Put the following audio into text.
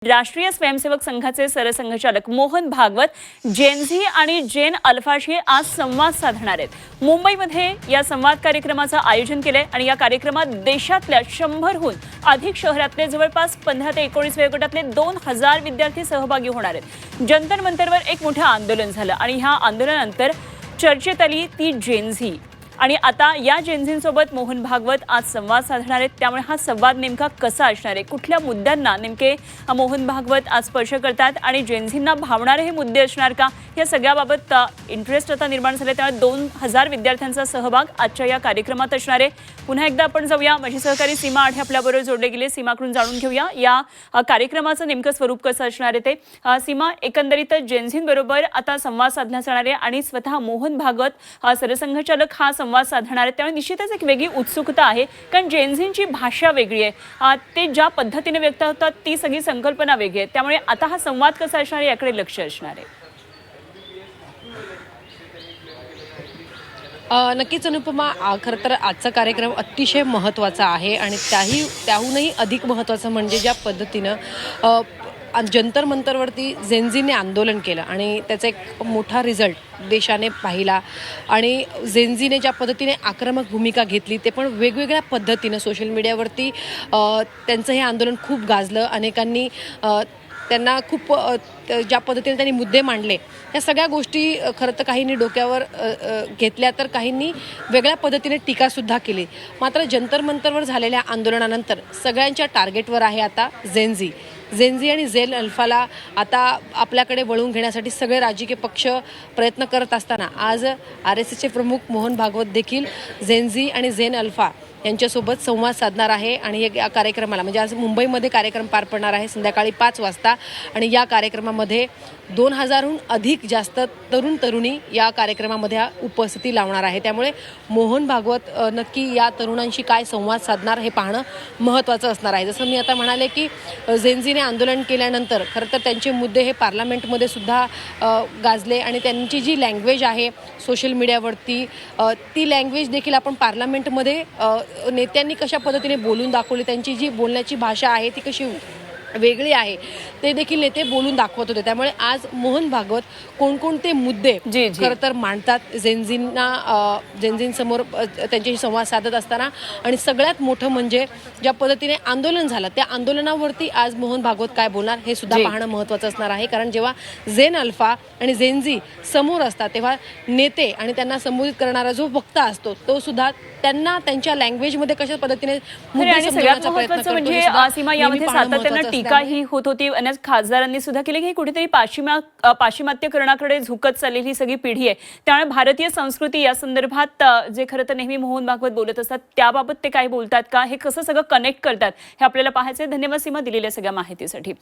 राष्ट्रीय स्वयंसेवक संघाचे सरसंघचालक मोहन भागवत जेनझी आणि जेन अल्फाशी आज संवाद साधणार आहेत। मुंबईमध्ये या संवाद कार्यक्रमाचं आयोजन केलंय आणि या कार्यक्रमात देशातल्या 100हून अधिक शहरातले जवळपास 15 ते 19 वयोगटातले 2000 विद्यार्थी सहभागी होणार आहेत। जंतर मंतरवर एक मोठं आंदोलन झालं आणि ह्या आंदोलनानंतर चर्चेत आली ती जेनझी आणि आता या जेनझींसोबत मोहन भागवत आज संवाद साधणार आहेत। त्यामुळे हा संवाद नेमका कसा असणार आहे, कुठल्या मुद्द्यांना नेमके मोहन भागवत आज स्पर्श करतात आणि जेनझींना भावणारे हे मुद्दे असणार का, या सगळ्याबाबत इंटरेस्ट आता निर्माण झाले। त्यामुळे 2000 विद्यार्थ्यांचा सहभाग आजच्या या कार्यक्रमात असणार आहे। पुन्हा एकदा आपण जाऊया, माझी सहकारी सीमा आठे आपल्याबरोबर जोडले गेले। सीमाकडून जाणून घेऊया या कार्यक्रमाचं नेमकं स्वरूप कसं असणार आहे ते। सीमा, एकंदरीत जेनझींबरोबर आता संवाद साधण्यात येणार आहे आणि स्वतः मोहन भागवत सरसंघचालक हा संवाद साधणार आहेत। त्यामुळे निश्चितच एक वेगळी उत्सुकता आहे, कारण जेनझींची भाषा वेगळी आहे, ते ज्या पद्धतीने व्यक्त होतात ती सगळी संकल्पना वेगळी आहे। त्यामुळे आता हा संवाद कसा असणार आहे याकडे लक्ष असणार आहे। नक्कीच अनुपमा, खरं तर आजचा कार्यक्रम अतिशय महत्त्वाचा आहे आणि त्याहूनही अधिक महत्त्वाचं म्हणजे ज्या पद्धतीनं जंतर मंतरवरती जेनझीने आंदोलन केलं आणि त्याचा एक मोठा रिझल्ट देशाने पाहिला आणि जेनझीने ज्या पद्धतीने आक्रमक भूमिका घेतली ते पण वेगवेगळ्या पद्धतीनं सोशल मीडियावरती त्यांचं हे आंदोलन खूप गाजलं। अनेकांनी त्यांना खूप ज्या पद्धतीने त्यांनी मुद्दे मांडले या सगळ्या गोष्टी खरं तर काहींनी डोक्यावर घेतल्या तर काहींनी वेगळ्या पद्धतीने टीकासुद्धा केली। मात्र जंतर मंतरवर झालेल्या आंदोलनानंतर सगळ्यांच्या टार्गेटवर आहे आता जेनझी आणि जेन अल्फाला आता आपल्याकडे वळवून घेण्यासाठी सगळे राजकीय पक्ष प्रयत्न करत असताना आज RSSचे प्रमुख मोहन भागवत देखील जेनझी आणि जेन अल्फा यांच्यासोबत संवाद साधणार आहे आणि या कार्यक्रमाला म्हणजे आज मुंबईमध्ये कार्यक्रम पार पडणार आहे संध्याकाळी 5 वाजता आणि या कार्यक्रमामध्ये 2000हून अधिक जास्त तरुण तरुणी या कार्यक्रमामध्ये उपस्थिती लावणार आहे। त्यामुळे मोहन भागवत नक्की या तरुणांशी काय संवाद साधणार हे पाहणं महत्त्वाचं असणार आहे। जसं मी आता म्हणाले की जेनझीने आंदोलन केल्यानंतर खरं तर त्यांचे मुद्दे हे पार्लमेंटमध्ये सुद्धा गाजले आणि त्यांची जी लँग्वेज आहे सोशल मीडियावरती ती लँग्वेज देखील आपण पार्लमेंटमध्ये नेत्यांनी कशा पद्धतीने बोलून दाखवली, त्यांची जी बोलण्याची भाषा आहे ती कशी वेगळी आहे ते देखील नेते बोलून दाखवत होते। त्यामुळे आज मोहन भागवत कोणकोणते मुद्दे खरं तर मांडतात जेनझींसमोर त्यांच्याशी संवाद साधत असताना आणि सगळ्यात मोठं म्हणजे ज्या पद्धतीने आंदोलन झालं त्या आंदोलनावरती आज मोहन भागवत काय बोलणार हे सुद्धा पाहणं महत्त्वाचं असणार आहे। कारण जेव्हा जेन अल्फा आणि जेनझी समोर असतात तेव्हा नेते आणि त्यांना संबोधित करणारा जो वक्ता असतो तो सुद्धा त्यांना त्यांच्या लँग्वेजमध्ये कशा पद्धतीने सगळ्यात महत्त्वाचं म्हणजे सीमा यामध्ये सातत्यानं टीका ही होत होती। अनेक खासदारांनी सुद्धा केली की कुठेतरी पाश्चिमात्यकरणाकडे झुकत चाललेली सगळी पिढी आहे। त्यामुळे भारतीय संस्कृती या संदर्भात जे खरं तर नेहमी मोहन भागवत बोलत असतात त्याबाबत ते काय बोलतात का, हे कसं सगळं कनेक्ट करतात हे आपल्याला पाहायचंय। धन्यवाद सीमा दिलेल्या सगळ्या माहितीसाठी।